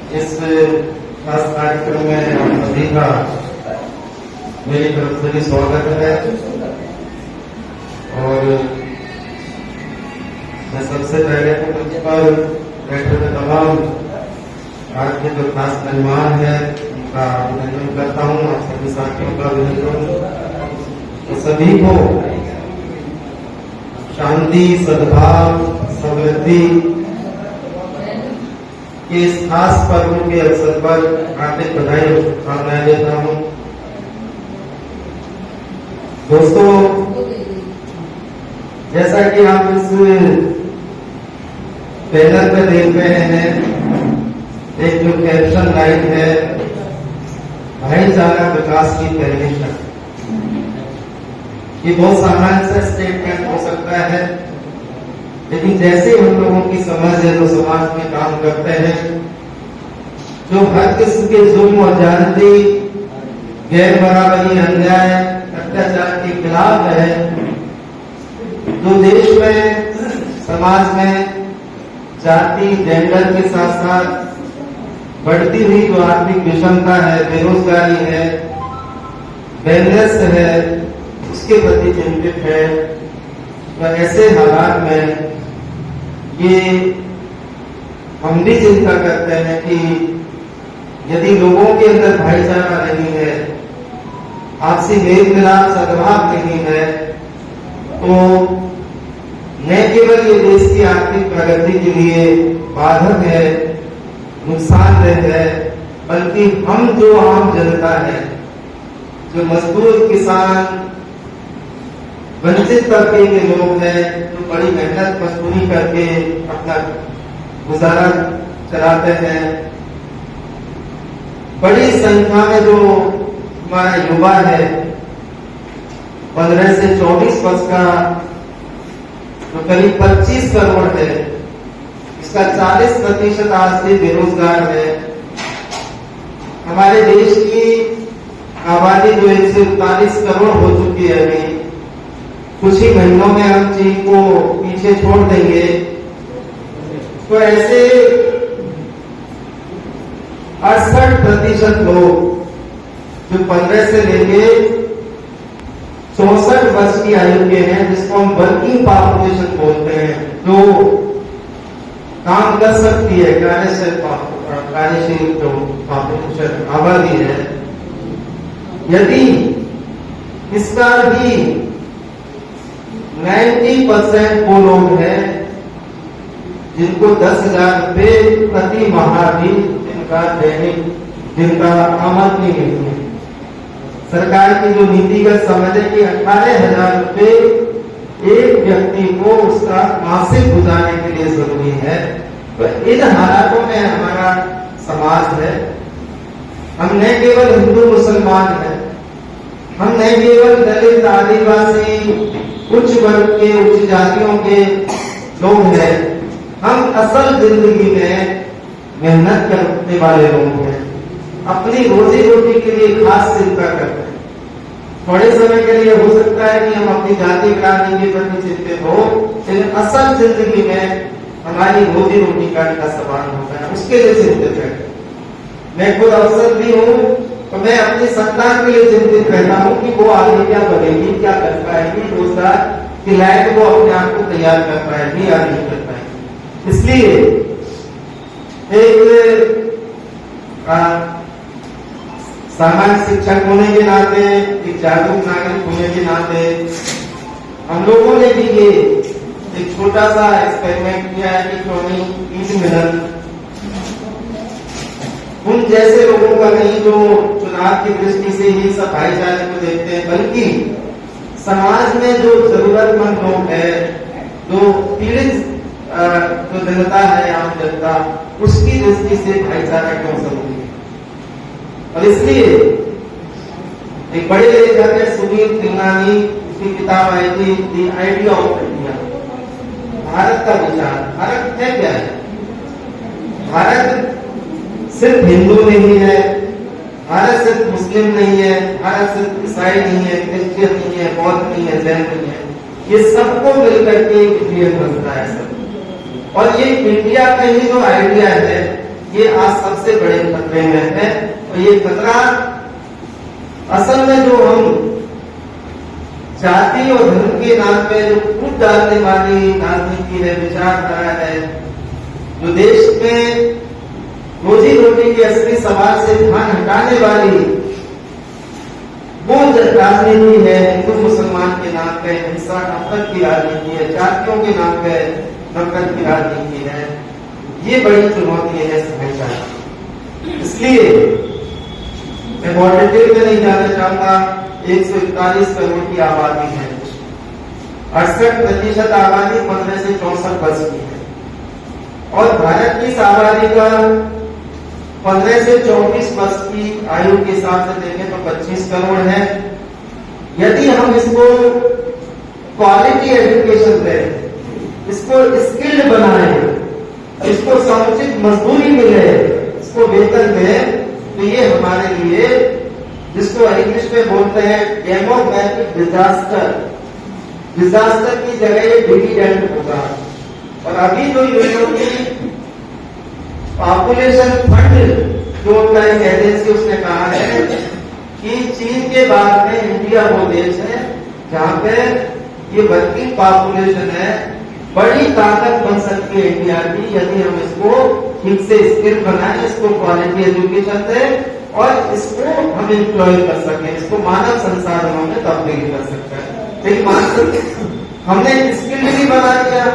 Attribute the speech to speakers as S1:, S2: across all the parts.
S1: इस खास कार्यक्रम में आप सभी का मेरी तरफ से भी स्वागत है। और मैं सबसे पहले तो मंच पर बैठे हुए तमाम आज के जो खास मेहमान है उनका अभिनंदन करता हूँ। आप सभी साथियों का अभिनंदन। तो सभी को शांति, सद्भाव, समृद्धि के इस खास पर्व के अवसर पर हार्दिक बधाई और शुभकामनाएं देता हूँ। दोस्तों, जैसा कि आप इस बैनर पे देख रहे हैं, एक जो कैप्शन लाइन है, भाईचारा विकास की पहली शर्त। ये बहुत सामान्य सा स्टेटमेंट हो सकता है, लेकिन जैसे हम लोगों की समझ है, जो समाज में काम करते हैं, जो हर किस्म के जुल्म और ज्यादती, गैर बराबरी, अन्याय, अत्याचार के खिलाफ है, जो देश में, समाज में जाति, जेंडर के साथ साथ बढ़ती हुई जो आर्थिक विषमता है, बेरोजगारी है, बेलनेस है, उसके प्रति चिंतित है। तो ऐसे हालात में ये हम भी चिंता करते हैं कि यदि लोगों के अंदर भाईचारा नहीं है, आपसी मेल मिलाप, सद्भाव नहीं है, तो न केवल ये देश की आर्थिक प्रगति के लिए बाधक है, नुकसानदेह है, बल्कि हम जो आम जनता है, जो मजदूर, किसान, वंचित तबके के लोग हैं, जो बड़ी मेहनत मजदूरी करके अपना गुजारा चलाते हैं, बड़ी संख्या में जो हमारा युवा है, 15 से 24 वर्ष का, जो करीब 25 करोड़ है, इसका 40% आज भी बेरोजगार है। हमारे देश की आबादी जो 139 करोड़ हो चुकी है, अभी कुछ ही महीनों में हम चीन को पीछे छोड़ देंगे। तो ऐसे 68% लोग जो 15 से लेके 64 वर्ष की आयु के हैं, जिसको हम वर्किंग पॉपुलेशन बोलते हैं, जो काम कर सकती है, कार्यशील जो पॉपुलेशन आबादी है, यदि इसका भी 90% वो लोग हैं जिनको 10,000 रुपये प्रति माह भी जिनका आमदनी नहीं है। सरकार की जो नीतिगत समझ है कि 18,000 रुपये एक व्यक्ति को उसका मासिक गुजारने के लिए जरूरी है। तो इन हालातों में हमारा समाज है। हम न केवल हिंदू मुसलमान हैं, हम न केवल दलित, आदिवासी, उच्च वर्ग के, उच्च जातियों के लोग हैं, हम असल जिंदगी में मेहनत करने वाले लोग हैं, अपनी रोजी रोटी के लिए खास चिंता करते हैं। थोड़े समय के लिए हो सकता है कि हम अपनी जाति क्रांति के प्रति चिंतित हो, लेकिन असल जिंदगी में हमारी रोजी रोटी का सवाल होता है, उसके लिए चिंतित है। मैं खुद अवसर भी हूँ, तो मैं अपनी संतान के लिए चिंतित रहता हूँ कि वो आगे क्या बनेगी, क्या कर पाएगी, रोजगार के लायक वो अपने आप को तैयार कर पाएगी या नहीं कर पाएगी। इसलिए एक सामान्य शिक्षक होने के नाते, एक जागरूक नागरिक होने के नाते, हम लोगों ने भी ये एक छोटा सा एक्सपेरिमेंट किया है कि क्यों नहीं ईद मिलन उन जैसे लोगों का नहीं जो चुनाव की दृष्टि से ही सब भाईचारे को देखते हैं, बल्कि समाज में जो जरूरतमंद लोग हैं, जो पीड़ित जो जनता है, आम जनता, उसकी दृष्टि से भाईचारा क्यों जरूरी है। और इसलिए एक बड़े लेखक है सुनील तिलनानी, उसकी किताब आई थी the idea of India, Bharat का विचार। भारत है क्या है? भारत सिर्फ हिंदू नहीं है, भारत सिर्फ मुस्लिम नहीं है, भारत सिर्फ ईसाई नहीं है, क्रिश्चियन नहीं है, बौद्ध नहीं है, जैन नहीं है, ये सबको मिलकर के एक इंडियन बनता है सब। और ये इंडिया का ही जो आइडिया है, ये आज सबसे बड़े खतरे में है। और ये खतरा असल में जो हम जाति और धर्म के नाम पे जो कूट डालने वाली राजनीति है, विचारधारा है, जो देश में रोजी रोटी के असली सवाल से ध्यान हटाने वाली वो राजनीति है, हिंदू मुसलमान के नाम पे हिंसा नफरत की राजनीति है, जातियों के नाम पे नफरत की राजनीति है, ये बड़ी चुनौती है समझना। इसलिए मैं बहुत डिटेल में नहीं जाना चाहूंगा। 141 करोड़ की आबादी है, 68% आबादी 15 से 64 वर्ष की है, और भारत की इस आबादी का 15 से 24 वर्ष की आयु के हिसाब से देखें तो 25 करोड़ है। यदि हम इसको क्वालिटी एजुकेशन दें, इसको स्किल्ड बनाएं, इसको समुचित मजदूरी मिले, इसको वेतन दें, तो ये हमारे लिए, जिसको इंग्लिश में बोलते हैं डेमोग्राफिक डिजास्टर की जगह ये डिविडेंड होगा। और अभी जो यूएनओ की पॉपुलेशन फंड जो उनका एक एजेंसी उसने कहा है कि चीन के बाद में इंडिया वो देश है जहां पे ये वर्किंग पॉपुलेशन है, बड़ी ताकत बन सकती है इंडिया की यदि हम इसको ठीक से स्किल बनाएं, इसको क्वालिटी एजुकेशन दें और इसको हम एम्प्लॉय कर सकें, इसको मानव संसाधनों में तब्दील कर सकते हैं। लेकिन हमने स्किल भी बना दिया,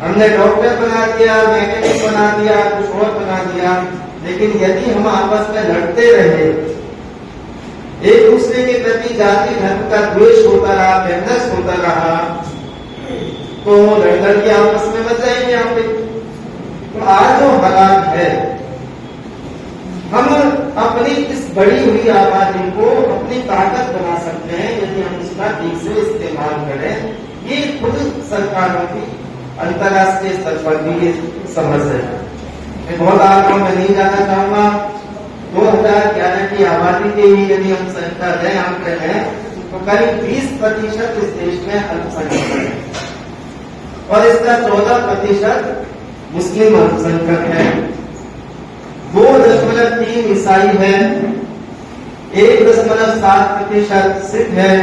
S1: हमने डॉक्टर बना दिया, मैकेनिक बना दिया, कुछ और बना दिया, लेकिन यदि हम आपस में लड़ते रहे, एक दूसरे के प्रति जाति धर्म का द्वेष होता रहा, बहस होता रहा, तो लड़कर के आपस में मच जाएंगे यहाँ पे। तो आज जो हालात है, हम अपनी इस बड़ी हुई आबादी को अपनी ताकत बना सकते हैं यदि हम इसका ठीक से इस्तेमाल करें। ये खुद सरकारों की अंतर्राष्ट्रीय स्तर पर भी समझ है। मैं बहुत आगे में नहीं जाना चाहूंगा। 2011 की आबादी के ही यदि हम संख्या दें, आंकड़े हैं, तो करीब 20% इस देश में अल्पसंख्यक है और इसका 14% मुस्लिम अल्पसंख्यक है, 2.3 ईसाई है, 1.7% सिख है,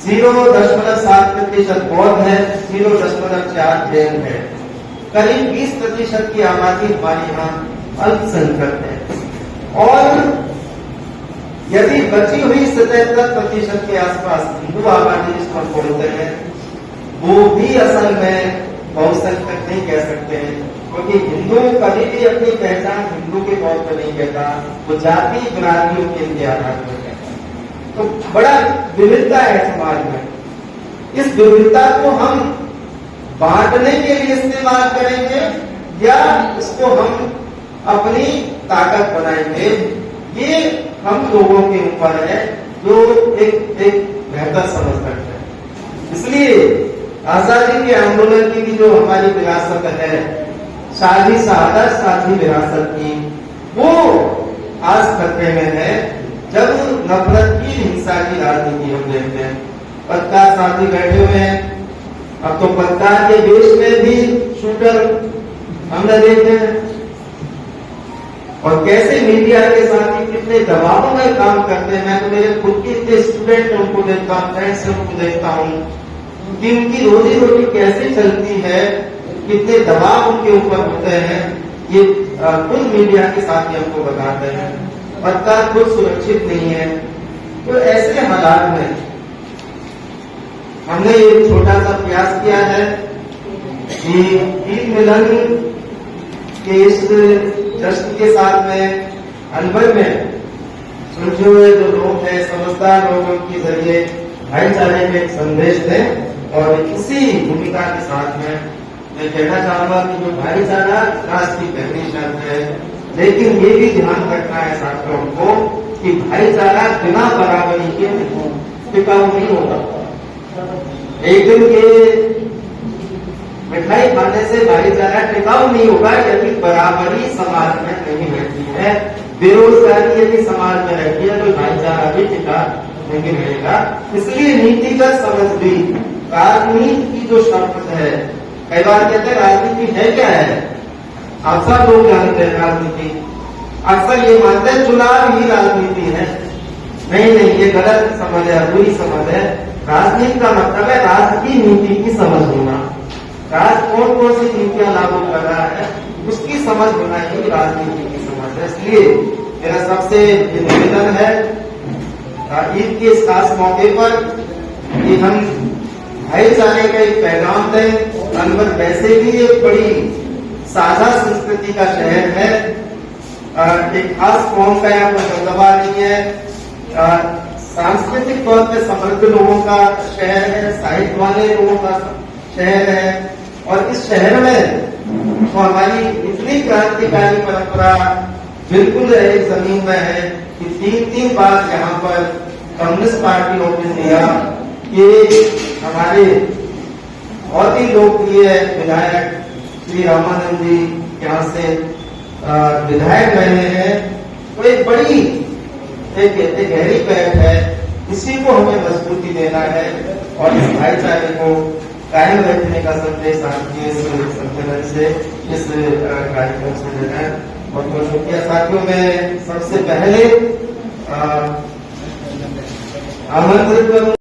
S1: 0.7% बौद्ध है, 0.4 जैन है। करीब 20% की आबादी हमारे यहाँ अल्पसंख्यक है। और यदि बची हुई 77% के आसपास हिंदू आबादी जिसको हम बोलते हैं, वो भी असल में बहुसंख्यक नहीं कह सकते हैं, क्योंकि हिंदू कभी भी अपनी पहचान हिंदू के तौर पर नहीं कहता, वो जाति बिरादरियों के आधार पर कहता है। तो बड़ा विविधता है समाज में। इस विविधता को हम बांटने के लिए इस्तेमाल करेंगे या इसको हम अपनी ताकत बनाएंगे, ये हम लोगों के ऊपर है जो एक बेहतर समझ सकते हैं। इसलिए आजादी के आंदोलन की भी जो हमारी विरासत है, शाही शहादत साथी विरासत की, वो आज खतरे में है जब नफरत की हिंसा की राजनीति हम देखते हैं। पत्रकार साथी बैठे हुए हैं, अब तो पत्रकार के देश में भी शूटर हमने देखे हैं और कैसे मीडिया के साथ ही कितने दबावों में काम करते हैं। मैं तो मेरे खुद के इतने स्टूडेंट उनको देखता हूँ, फ्रेंड्स उनको देखता हूँ कि उनकी रोजी रोटी कैसे चलती है, कितने दबाव उनके ऊपर होते हैं, ये खुद मीडिया के साथ ही हमको बताते हैं। पत्रकार खुद सुरक्षित नहीं है। तो ऐसे हालात में हमने एक छोटा सा प्रयास किया है कि ईद मिलन के इस जश्न के साथ में अनबन में सुलझे हुए जो लोग हैं, समझदार लोगों के जरिए भाईचारे के एक संदेश दें। और इसी भूमिका के साथ में मैं कहना चाहूंगा कि जो भाईचारा राष्ट्र की पहली शर्त है, लेकिन ये भी ध्यान रखना है साथियों को कि भाईचारा बिना बराबरी के टिकाऊ नहीं होगा। एक दिन के मिठाई खाने से भाईचारा टिकाऊ नहीं होगा यदि बराबरी समाज में नहीं रहती है, बेरोजगारी यदि समाज में रहती है तो भाईचारा भी टिका नहीं रहेगा। इसलिए नीतिगत समझ भी, राजनीति की जो शब्द है, कई बार कहते हैं राजनीति है क्या है, अक्सर लोग जानते हैं राजनीति, अक्सर ये मानते हैं चुनाव ही राजनीति है। नहीं नहीं, ये गलत समझ है, बुरी समझ है। राजनीति का मतलब है राष्ट्र की नीति की समझ होना। राष्ट्र कौन कौन सी नीतियां लागू कर रहा है उसकी समझ होना ही राजनीति की समझ है। इसलिए मेरा सबसे निवेदन है ईद के इस खास मौके पर कि हम भाईचारे का एक पैगाम दें। अलवर वैसे भी एक बड़ी साझा संस्कृति का शहर है, एक खास कौम का यहाँ पर दबदबा नहीं है, सांस्कृतिक तौर पर समृद्ध लोगों का शहर है, साहित्य वाले लोगों का शहर है। और इस शहर में तो हमारी इतनी क्रांतिकारी परंपरा बिल्कुल एक जमीन में है कि 3-3 बार यहाँ पर कम्युनिस्ट पार्टी ऑफ इंडिया के हमारे बहुत ही लोकप्रिय विधायक श्री रामानंद जी यहाँ से विधायक रहे हैं। तो एक बड़ी एक गहरी पहल है, इसी को हमें मजबूती देना है और इस भाईचारे को कायम रखने का संदेश आपके सम्मेलन से, इस कार्यक्रम से देना है। और बहुत शुक्रिया साथियों। मैं सबसे पहले आमंत्रित करूं